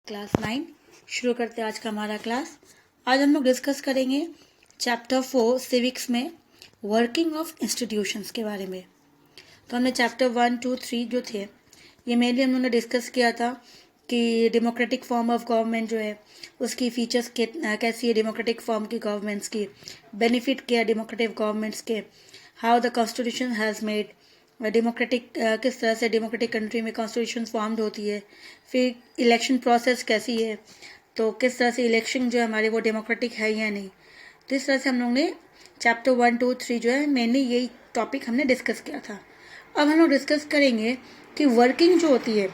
Class 9 शुरू करते हैं आज का हमारा क्लास। आज हम लोग डिस्कस करेंगे चैप्टर 4 सिविक्स में वर्किंग ऑफ इंस्टीट्यूशंस के बारे में। तो हमने चैप्टर 1, 2, 3 जो थे ये मेनली हम लोगों ने डिस्कस किया था कि डेमोक्रेटिक फॉर्म ऑफ गवर्नमेंट जो है उसकी फीचर्स कैसी है, डेमोक्रेटिक फॉर्म की गवर्नमेंट्स की बेनिफिट क्या है डेमोक्रेटिक गवर्नमेंट्स के, how the constitution has made democratic किस तरह से डेमोक्रेटिक कंट्री में कॉन्स्टिट्यूशन फॉर्म्ड होती है, फिर इलेक्शन प्रोसेस कैसी है, तो किस तरह से इलेक्शन जो है हमारे वो डेमोक्रेटिक है या नहीं। तो इस तरह से हम लोग ने चैप्टर 1, 2, 3 जो है मेनली यही टॉपिक हमने डिस्कस किया था। अब हम लोग डिस्कस करेंगे कि वर्किंग जो होती है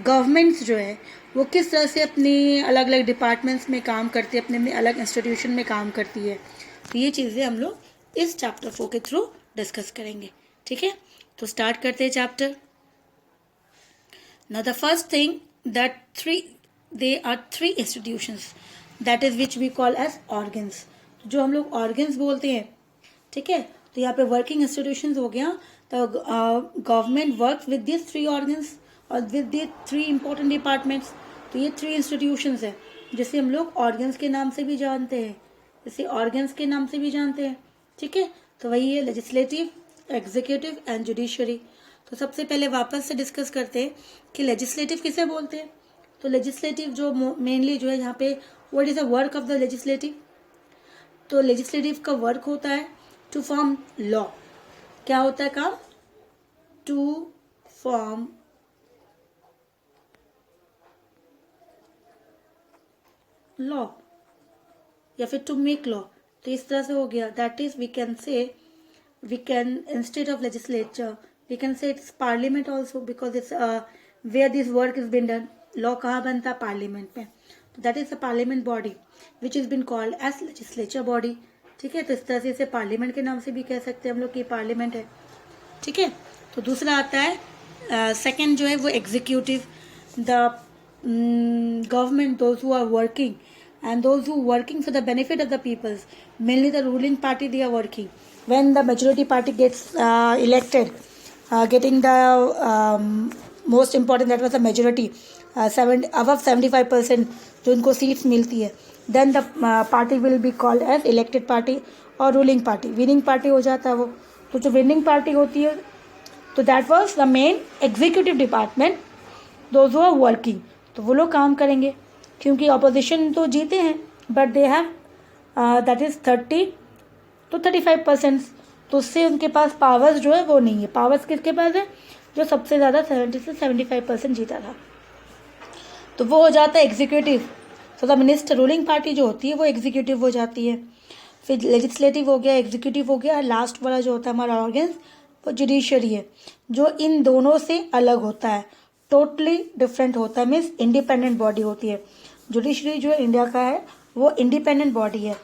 गवर्नमेंट्स जो है वो किस तरह से अपनी अलग अलग डिपार्टमेंट्स में काम करती है, अपने अपने अलग इंस्टीट्यूशन में काम करती है। तो ये चीज़ें हम लोग इस चैप्टर 4 के थ्रू डिस्कस करेंगे। ठीक है, तो स्टार्ट करते हैं chapter. Now the first thing that they are three institutions that is which we call as organs. जो हम लोग ऑर्गन्स बोलते हैं, ठीक है, तो यहाँ पे वर्किंग इंस्टीट्यूशंस हो गया। तो government work with this three organs और with the three important departments. तो ये थ्री इंस्टीट्यूशंस है जिसे हम लोग ऑर्गन्स के नाम से भी जानते हैं, जिसे ऑर्गन्स के नाम से भी जानते हैं। ठीक है, तो वही है लेजिस्लेटिव, एग्जीक्यूटिव एंड जुडिशरी। तो सबसे पहले वापस से डिस्कस करते हैं कि लेजिस्लेटिव किसे बोलते हैं। तो लेजिस्लेटिव जो मेनली जो है यहाँ पे what is the work of the legislative. तो लेजिस्लेटिव का वर्क होता है टू फॉर्म लॉ। क्या होता है काम? टू फॉर्म लॉ या फिर टू मेक लॉ। तो इस तरह से हो गया। That is we can say we can, instead of legislature, we can say it's parliament also because it's where this work is been done. Law कहाँ बनता है? पार्लियामेंट में। तो that is a parliament body which has been called as legislature body। ठीक है, तो इस तरह से इसे पार्लियामेंट के नाम से भी कह सकते हैं हम लोग कि पार्लियामेंट है। ठीक है, तो दूसरा आता है सेकंड जो है वो executive. The government those who are working and those who working for the benefit of the peoples, mainly the ruling party, they are working. When the majority party gets elected, getting the most important, that was the majority, above 75% जो उनको seats मिलती है, then the party will be called as elected party और ruling party। winning party हो जाता है वो। तो जो winning party होती है तो that was the main executive department, those who are working। तो वो लोग काम करेंगे क्योंकि अपोजिशन तो जीते हैं but they have that is 30 to 35%। तो उससे उनके पास पावर्स जो है वो नहीं है। पावर्स किसके पास है? जो सबसे ज़्यादा 70 से 75% जीता था, तो वो हो जाता है executive. So the minister, ruling party जो होती है वो एग्जीक्यूटिव हो जाती है। फिर लेजिस्लेटिव हो गया, एग्जीक्यूटिव हो गया, लास्ट वाला जो होता है हमारा ऑर्गन्स वो जुडिशरी है, जो इन दोनों से अलग होता है, टोटली डिफरेंट होता है, मीन्स इंडिपेंडेंट बॉडी होती है। जुडिशरी जो इंडिया का है वो इंडिपेंडेंट बॉडी है,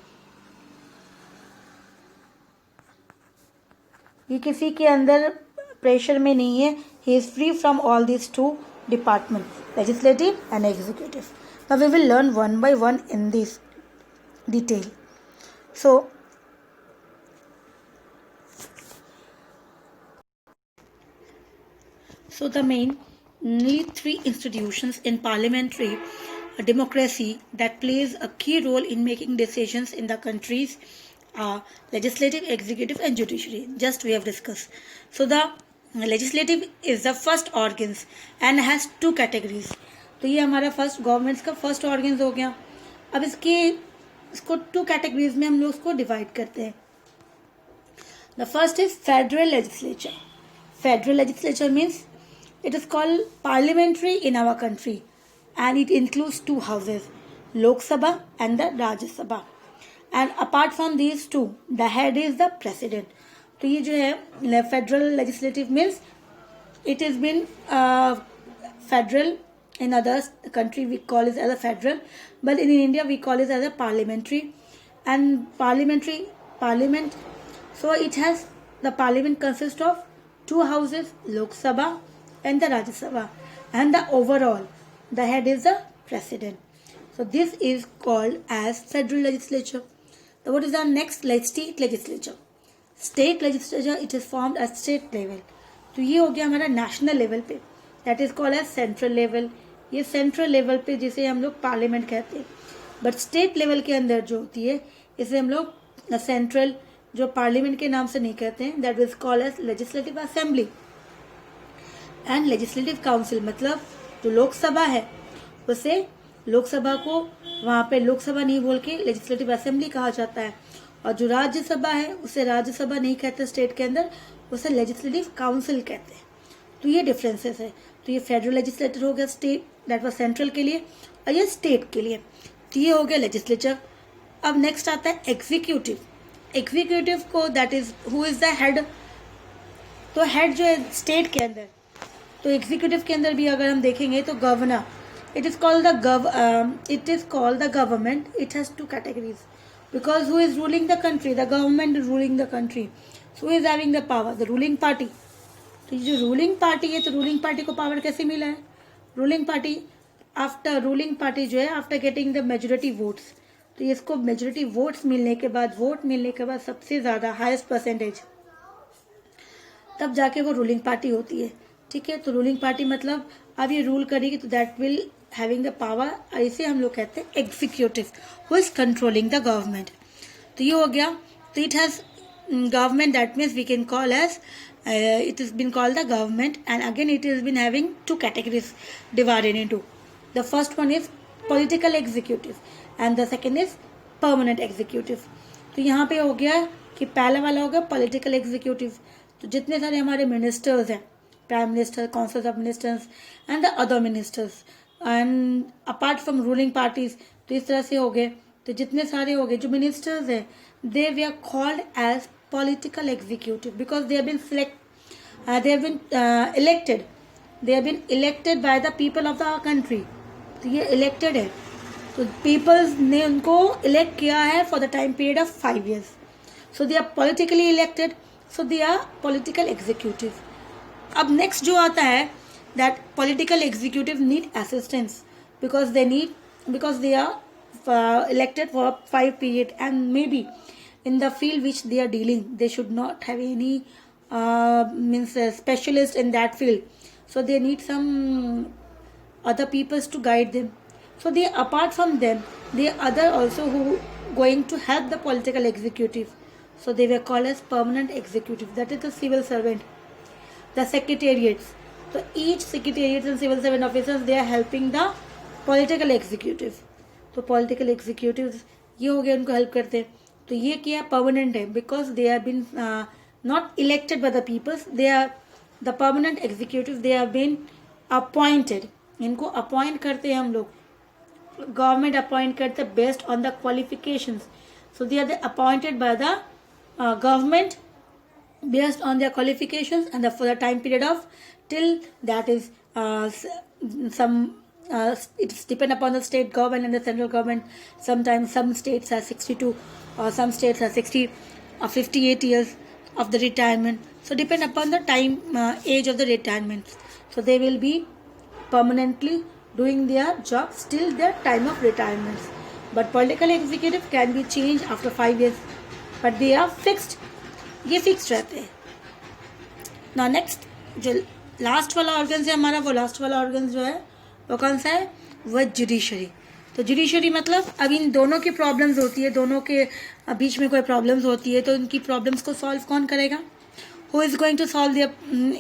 ये किसी के अंदर प्रेशर में नहीं है। He is free from all this two department, legislative and executive. Now we will learn one by one in this detail. So the mainly three institutions in parliamentary democracy that plays a key role in making decisions in the countries are legislative, executive and judiciary. Just we have discussed. So the legislative is the first organs and has two categories. तो ये हमारा first governments का first organs हो गया। अब इसको two categories में हम लोग उसको डिवाइड करते हैं। The first is federal legislature. Federal legislature means it is called parliamentary in our country and it includes two houses, Lok Sabha and the Rajya Sabha, and apart from these two the head is the president. तो ये जो है federal legislative means it has been federal, in other country we call it as a federal, but in India we call it as a parliamentary. And parliament, so it has, the parliament consists of two houses, Lok Sabha and the Rajya Sabha, and the overall the head is the president. So this is called as federal legislature. So what is the next? State legislature. State legislature, it is formed at state level. तो ये हो गया हमारा national level पे, that is called as central level, ये central level पे जिसे हम लोग पार्लियामेंट कहते हैं, बट स्टेट लेवल के अंदर जो होती है इसे हम लोग सेंट्रल जो पार्लियामेंट के नाम से नहीं कहते हैं, that is called as legislative assembly and legislative council. मतलब जो लोकसभा है उसे लोकसभा को वहाँ पे लोकसभा नहीं बोल के लेजिस्लेटिव असेंबली कहा जाता है, और जो राज्यसभा है उसे राज्यसभा नहीं कहते स्टेट के अंदर, उसे लेजिस्लेटिव काउंसिल कहते हैं। तो ये डिफरेंसेस है। तो ये फेडरल लेजिस्लेटर हो गया स्टेट, दैट वाज सेंट्रल के लिए, और ये स्टेट के लिए। तो ये हो गया लेजिस्लेचर। अब नेक्स्ट आता है एग्जीक्यूटिव। एग्जीक्यूटिव को that is who is the head. तो हेड जो है स्टेट के अंदर, तो एग्जीक्यूटिव के अंदर भी अगर हम देखेंगे तो governor, it is called the government. It has two categories because who is ruling the country? The government is ruling the country. So who is having the power? The ruling party. तो ये जो ruling party है, तो ruling party को power कैसे मिला है? Ruling party जो है after getting the majority votes, तो इसको मेजोरिटी वोट मिलने के बाद सबसे ज़्यादा हाईएस्ट परसेंटेज, तब जाके वो रूलिंग पार्टी होती है। ठीक है, तो रूलिंग पार्टी मतलब अब ये रूल करेगी, तो that will having the power, इसे हम लोग कहते हैं executive, who is controlling the government. तो ये हो गया। तो it has government, that means we can call as it has been called the government, and again it has been having two categories divided into. The first one is political executive and the second is permanent executive. तो यहाँ पे हो गया कि पहला वाला हो गया पॉलिटिकल एग्जीक्यूटिव। तो जितने सारे हमारे मिनिस्टर्स हैं, prime minister, council of ministers and the other ministers and apart from ruling parties, तो इस तरह से हो गए। तो जितने सारे हो गए जो मिनिस्टर्स हैं, दे वे are called as political executive because they have been elected by the people of the country. तो ये elected है, तो peoples ने उनको elect किया है for the time period of 5 years. So they are politically elected, so they are political executive. अब next जो आता है that political executive need assistance because they are elected for 5 period, and maybe in the field which they are dealing, they should not have any specialist in that field, so they need some other people to guide them. So they, apart from them, they other also who going to help the political executive, so they were called as permanent executive, that is the civil servant. The secretariats, so each secretariat and civil servant officers, they are helping the political executive. तो political executives ये हो गया, उनको help करते हैं। तो ये क्या परमानेंट है, because they have been not elected by the peoples, they are the permanent executive, they have been appointed. इनको अपॉइंट करते हैं हम लोग, गवर्नमेंट अपॉइंट करते हैं based on the qualifications. So they are appointed by the government based on their qualifications and for the time period of till that is it's depend upon the state government and the central government. Sometimes some states are 62 or some states are 60 or 58 years of the retirement, so depend upon the time age of the retirement, so they will be permanently doing their job till their time of retirement. But political executive can be changed after 5 years, but they are fixed, ये fix रहते हैं ना। Next जो last वाला organ है हमारा, वो last वाला ऑर्गन जो है वो कौन सा है, वह जुडिशरी। तो जुडिशरी मतलब अब इन दोनों की प्रॉब्लम्स होती है, दोनों के बीच में कोई प्रॉब्लम्स होती है, तो इनकी प्रॉब्लम्स को सॉल्व कौन करेगा, who is going to solve their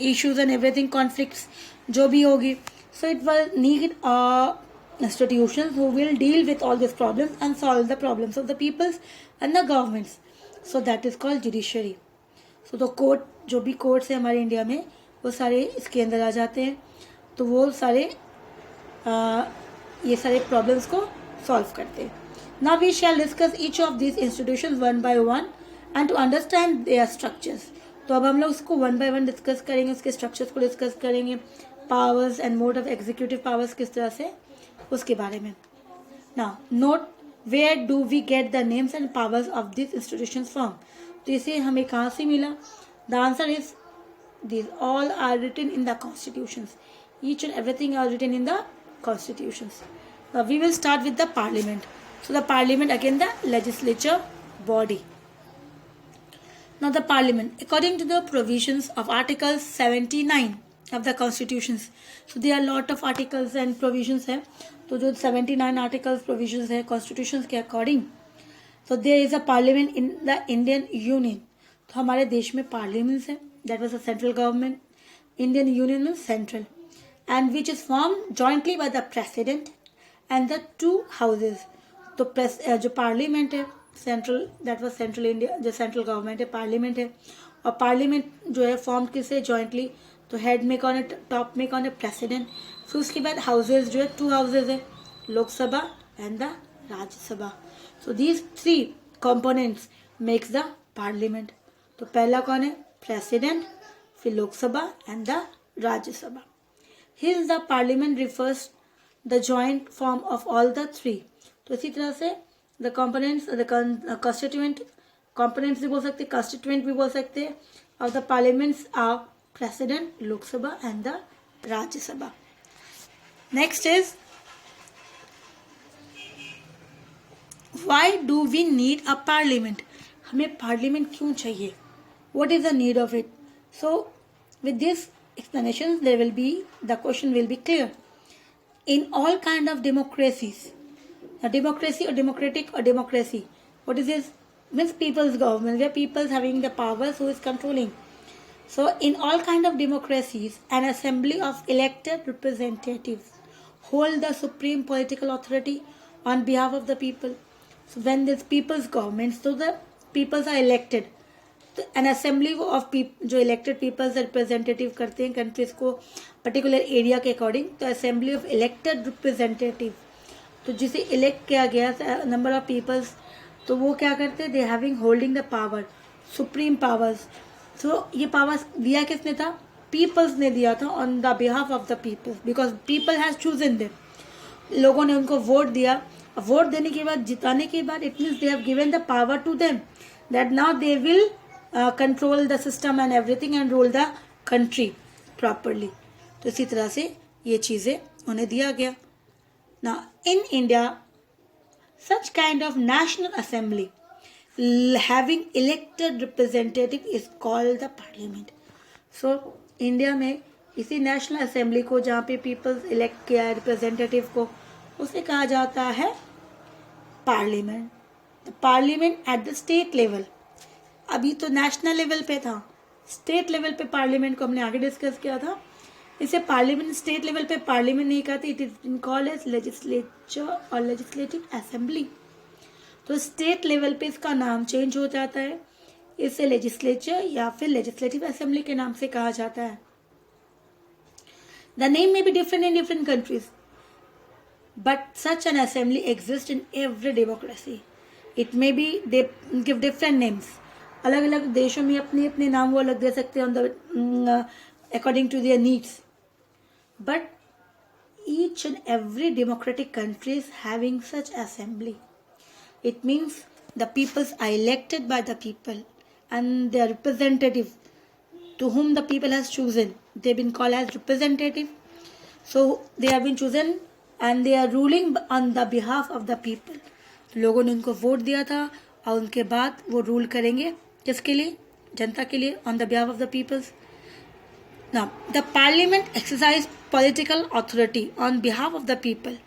issues and everything, conflicts जो भी होगी। So it will need institutions who will deal with all these problems and solve the problems of the peoples and the governments. So that is called judiciary. So the court, जो भी courts है हमारे India में, वो सारे इसके अंदर आ जाते हैं। तो वो सारे ये सारे प्रॉब्लम्स को सॉल्व करते हैं। Now we shall discuss each of these institutions one by one and to understand their structures. तो अब हम लोग उसको वन बाय वन डिस्कस करेंगे, उसके स्ट्रक्चर्स को डिस्कस करेंगे, powers and mode of executive powers किस तरह से, उसके बारे में। Now note where do we get the names and powers of these institutions from? तो इसे हमें कहाँ से मिला? The answer is these all are written in the constitutions. Each and everything are written in the constitutions. Now we will start with the parliament. So the parliament, again the legislature body. Now the parliament, according to the provisions of article 79 of the constitutions. So there are lot of articles and provisions है. तो जो 79 articles provisions है constitutions के according. So there is a parliament in the Indian Union. तो हमारे देश में parliaments है. That was a central government. Indian Union means central, and which is formed jointly by the president and the two houses. तो जो parliament है central, that was central India, जो central government है parliament है, और parliament जो है formed किससे jointly. तो हेड में कौन है, टॉप में कौन है, प्रेसिडेंट. फिर उसके बाद हाउसेज जो है 2 हाउसेज है, Lok Sabha and the Rajya Sabha. So these 3 components makes the parliament. तो पहला कौन है, प्रेसिडेंट, फिर Lok Sabha and the Rajya Sabha. Here the parliament refers the joint form of all the 3. तो इसी तरह से the components, the constituent components भी बोल सकते, कॉन्स्टिट्यूएंट भी बोल सकते of the parliaments are President, Lok Sabha and the Rajya Sabha. Next is, why do we need a parliament? हमें parliament क्यों चाहिए? What is the need of it? So with this explanation there will be, the question will be clear. In all kind of democracies, a democracy or democratic or democracy, what is this? Means people's government, where people's having the powers, who is controlling. So in all kind of democracies, an assembly of elected representatives hold the supreme political authority on behalf of the people. So when this people's government, so the peoples are elected. तो an assembly of people, जो elected people's representative करते हैं countries को particular area के according, तो assembly of elected representative, तो जिसे elect किया गया number of peoples, तो वो क्या करते हैं, they having holding the power, supreme powers. तो ये पावर्स दिया किसने था, पीपल्स ने दिया था on the behalf of the people, because people has chosen them. लोगों ने उनको वोट दिया. वोट देने के बाद, जिताने के बाद, it means they have given the power to them that now they will control the system and everything and rule the country properly. तो इसी तरह से ये चीज़ें उन्हें दिया गया. ना in India such kind of national assembly having elected representative is called the parliament. So India में इसी नेशनल असेंबली को, जहाँ पे पीपल्स इलेक्ट किया है रिप्रेजेंटेटिव को, उसे कहा जाता है parliament. Parliament at the state level, अभी तो नेशनल लेवल पे था, स्टेट लेवल पे पार्लियामेंट को हमने आगे डिस्कस किया था. इसे पार्लियामेंट स्टेट लेवल पे पार्लियामेंट नहीं कहते, it is called as legislature और लेजिस्लेटिव असेंबली. तो स्टेट लेवल पे इसका नाम चेंज हो जाता है, इसे लेजिस्लेचर या फिर लेजिस्लेटिव असेंबली के नाम से कहा जाता है. द नेम में be different in different countries, but such an assembly exist in every democracy. It may be they give different names, अलग अलग देशों में अपने अपने नाम वो अलग दे सकते हैं according to their needs, but each and every democratic countries having such assembly. It means the peoples are elected by the people and their representative to whom the people has chosen. They've been called as representative. So they have been chosen and they are ruling on the behalf of the people. लोगों ने उनको vote दिया था और उनके बाद वो rule करेंगे किसके लिए, जनता के लिए, on the behalf of the peoples. Now the parliament exercise political authority on behalf of the people.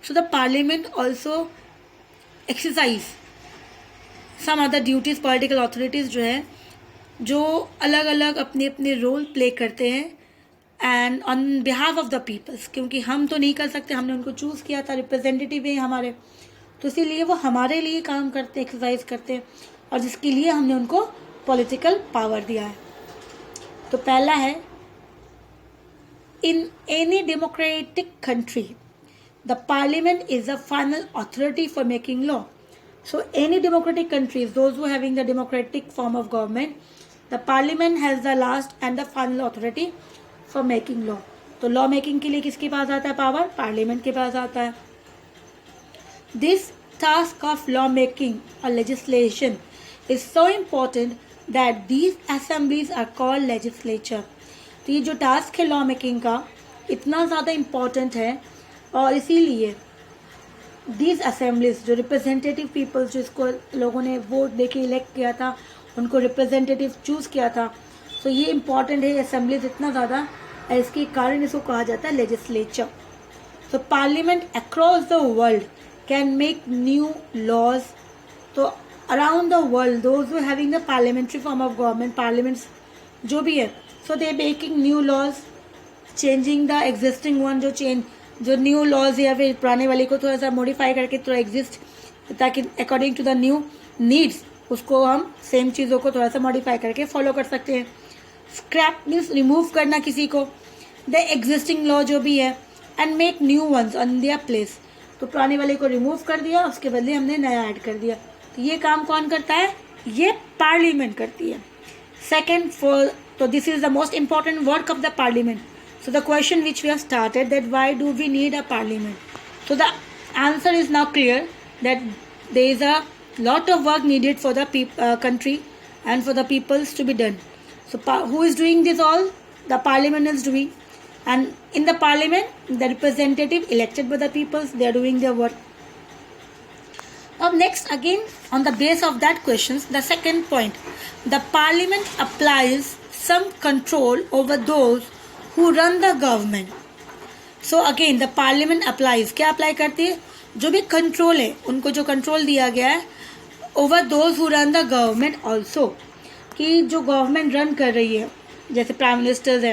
So the parliament also exercise some other duties. Political authorities जो है, जो अलग अलग अपने अपने रोल प्ले करते हैं and on behalf of the peoples, क्योंकि हम तो नहीं कर सकते, हमने उनको चूज़ किया था, रिप्रेजेंटेटिव है हमारे, तो इसीलिए वो हमारे लिए काम करते हैं, एक्सरसाइज करते हैं, और जिसके लिए हमने उनको पॉलिटिकल पावर दिया है. तो पहला है, in any democratic country the parliament is the final authority for making law. So any democratic countries, those who are having the democratic form of government, the parliament has the last and the final authority for making law. तो law making के लिए किसके पास आता है power, parliament के पास आता है. This task of law making और legislation is so important that these assemblies are called legislature. तो ये जो टास्क है लॉ मेकिंग का इतना ज़्यादा इम्पोर्टेंट है, और इसीलिए दीज असेंबलीज, जो रिप्रेजेंटेटिव पीपल्स, जिसको लोगों ने वोट देके इलेक्ट किया था, उनको रिप्रेजेंटेटिव चूज़ किया था, तो ये इम्पॉर्टेंट है असेंबलीज इतना ज़्यादा इसके कारण इसको कहा जाता है लेजिस्लेचर। तो parliament across the world can make new laws. तो around the world those who having the parliamentary form of government, parliaments जो भी है, so they making new laws, changing the existing one, जो न्यू लॉज या फिर पुराने वाले को थोड़ा सा मॉडिफाई करके थोड़ा एग्जिस्ट, ताकि according to the new needs उसको हम सेम चीज़ों को थोड़ा सा मॉडिफाई करके फॉलो कर सकते हैं। स्क्रैप मीन्स रिमूव करना किसी को, द एग्जिस्टिंग लॉ जो भी है, and make new ones on their place. तो पुराने वाले को रिमूव कर दिया, उसके बदले हमने नया ऐड कर दिया। तो ये काम कौन करता है? ये पार्लियामेंट करती है। सेकेंड फॉर, तो this is the most important work of the parliament. So the question which we have started, that why do we need a parliament? So the answer is now clear, that there is a lot of work needed for the country and for the peoples to be done. So who is doing this all? The parliament is doing, and in the parliament the representative elected by the peoples, they are doing their work. Now next, again on the base of that questions, the second point, the parliament applies some control over those who run the government. So again the parliament applies, क्या apply करती है? जो भी control है, उनको जो control दिया गया है over those who run the government also, कि जो गवर्नमेंट रन कर रही है, जैसे प्राइम मिनिस्टर्स है,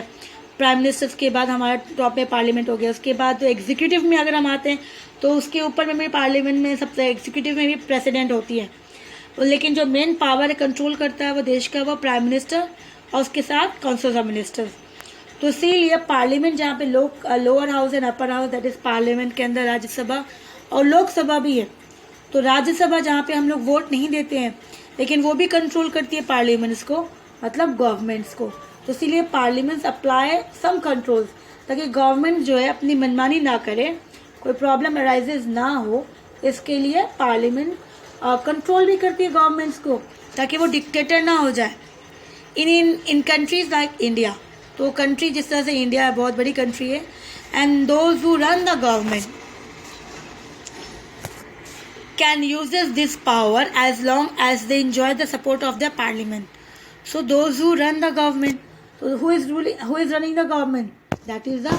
प्राइम मिनिस्टर्स के बाद हमारा टॉप में पार्लियामेंट हो गया, उसके बाद तो एग्जीक्यूटिव में अगर हम आते हैं तो उसके ऊपर में पार्लियामेंट में सबसे एग्जीक्यूटिव में भी प्रेसिडेंट होती है, लेकिन जो मेन पावर कंट्रोल करता है वो देश का, वो प्राइम मिनिस्टर और उसके साथ काउंसिल ऑफ मिनिस्टर्स। तो इसीलिए पार्लियामेंट जहाँ पे lower house and upper house, that is parliament के अंदर राज्यसभा और लोकसभा भी है। तो राज्यसभा जहाँ पे हम लोग वोट नहीं देते हैं, लेकिन वो भी कंट्रोल करती है पार्लियामेंट्स को, मतलब गवर्नमेंट्स को। तो इसीलिए पार्लियामेंट्स अप्लाई सम कंट्रोल्स, ताकि गवर्नमेंट जो है अपनी मनमानी ना करे, कोई प्रॉब्लम अराइजेज ना हो, इसके लिए पार्लियामेंट कंट्रोल भी करती है गवर्नमेंट्स को, ताकि वो डिक्टेटर ना हो जाए। इन कंट्रीज लाइक इंडिया, तो कंट्री जिस तरह से इंडिया बहुत बड़ी कंट्री है, and those who run the government can uses this power as long as they enjoy the support of the parliament. So those who run the government, so who is running the government? That is the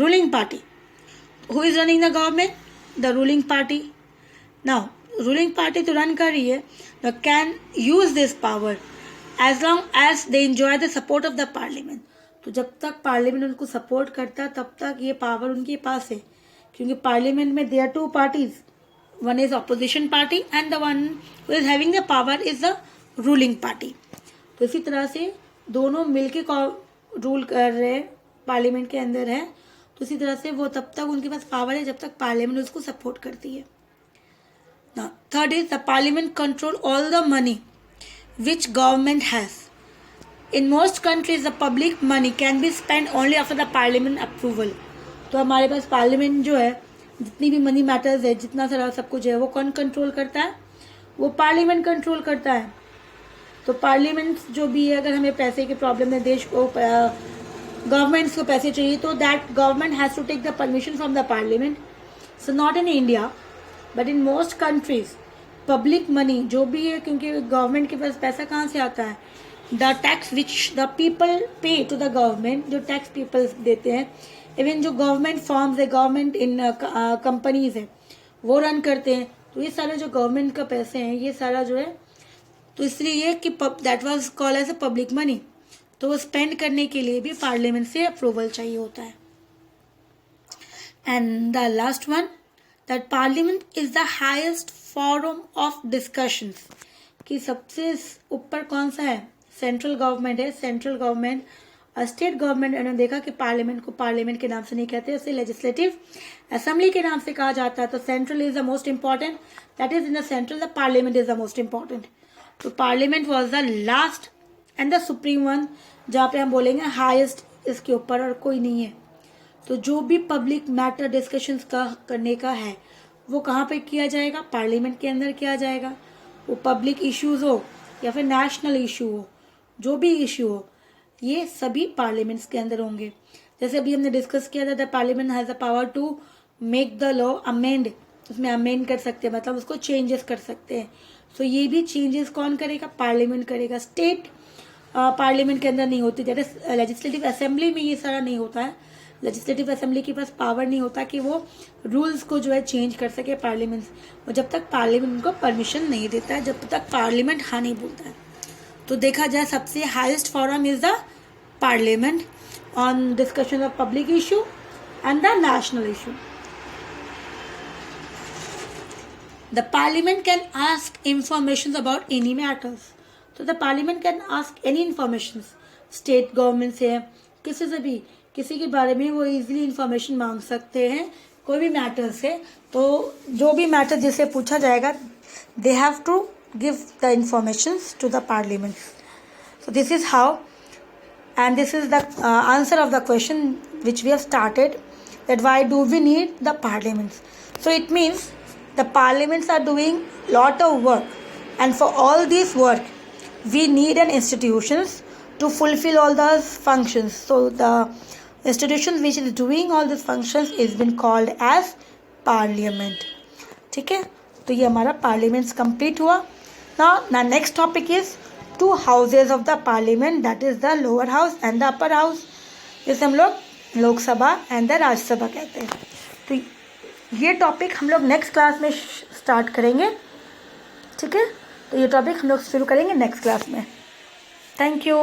ruling party. Who is running the government? The ruling party. Now ruling party तो run कर रही है, now can use this power as long as they enjoy the support of the parliament. तो जब तक parliament उनको support करता है तब तक ये पावर उनके पास है, क्योंकि पार्लियामेंट में there two parties, one is opposition party and the one who is having the power is the ruling party. तो इसी तरह से दोनों मिलके रूल कर रहे हैं, पार्लियामेंट के अंदर है, तो इसी तरह से वो तब तक उनके पास पावर है जब तक पार्लियामेंट उसको सपोर्ट करती है। Now, third is the parliament control all the money which government has. In most countries, the public money can be spent only after the parliament approval. तो हमारे पास पार्लियामेंट जो है, जितनी भी मनी मैटर्स है, जितना सारा सब कुछ है, वो कौन कंट्रोल करता है? वो पार्लियामेंट कंट्रोल करता है। तो पार्लियामेंट जो भी है, अगर हमें पैसे की प्रॉब्लम है, देश को गवर्नमेंट्स को पैसे चाहिए, तो that government has to take the permission from the parliament. So not in India but in most countries public money जो भी है, क्योंकि गवर्नमेंट के पास पैसा कहाँ से आता है? The tax which the people पे टू द गवर्नमेंट, जो टैक्स पीपल देते हैं, इवन जो गवर्नमेंट फॉर्म्स है, गवर्नमेंट इन कंपनीज है, वो रन करते हैं। तो ये सारा जो गवर्नमेंट का पैसे हैं, ये सारा जो है, तो इसलिए ये कि that was called as a public money, तो वो स्पेंड करने के लिए भी पार्लियामेंट से अप्रूवल चाहिए होता है। And the last one, that parliament is the highest forum of discussions, कि सबसे ऊपर कौन सा है? सेंट्रल गवर्नमेंट है। सेंट्रल गवर्नमेंट, स्टेट गवर्नमेंट, उन्होंने देखा कि पार्लियामेंट को पार्लियामेंट के नाम से नहीं कहते, उसे लेजिस्लेटिव असेंबली के नाम से कहा जाता है। तो central is the most important, that is in the central the parliament is the most important. तो parliament was the last and the supreme one, जहाँ पे हम बोलेंगे हाईएस्ट, इसके ऊपर और कोई नहीं है। तो जो भी पब्लिक मैटर डिस्कशंस का करने का है, वो कहाँ पे किया जाएगा? पार्लियामेंट के अंदर किया जाएगा। वो पब्लिक इश्यूज हो या फिर नेशनल इशू हो, जो भी इशू हो, ये सभी पार्लियामेंट्स के अंदर होंगे। जैसे अभी हमने डिस्कस किया था, the parliament has the power to make the law amend, उसमें अमेंड कर सकते हैं, मतलब उसको चेंजेस कर सकते हैं। सो ये भी चेंजेस कौन करेगा? पार्लियामेंट करेगा। स्टेट पार्लियामेंट के अंदर नहीं होती, दैट इज लेजिस्लेटिव असेंबली में ये सारा नहीं होता है। लेजिस्लेटिव असेंबली के पास पावर नहीं होता कि वो रूल्स को जो है चेंज कर सके पार्लियामेंट, और जब तक पार्लियामेंट उनको परमिशन नहीं देता है, जब तक पार्लियामेंट हाँ नहीं बोलता है। तो देखा जाए सबसे highest forum is the parliament on discussion of public issue and the national issue. The parliament can ask information about any matters. So the parliament can ask any information. State government से किसी से भी किसी के बारे में वो easily information मांग सकते हैं कोई भी मैटर से। तो जो भी मैटर जिससे पूछा जाएगा they have to give the informations to the parliament. So this is how, and this is the answer of the question which we have started, that why do we need the parliaments. So it means the parliaments are doing lot of work, and for all this work we need an institutions to fulfill all those functions. So the institution which is doing all these functions is been called as parliament. ठीक है, तो ये हमारा parliaments complete हुआ. Now next topic is two houses of the parliament, that is the lower house and the upper house, जिसे हम लोग Lok Sabha and the Rajya Sabha कहते हैं. तो ये टॉपिक हम लोग नेक्स्ट क्लास में स्टार्ट करेंगे. ठीक है, तो ये टॉपिक हम लोग शुरू करेंगे नेक्स्ट क्लास में. Thank you.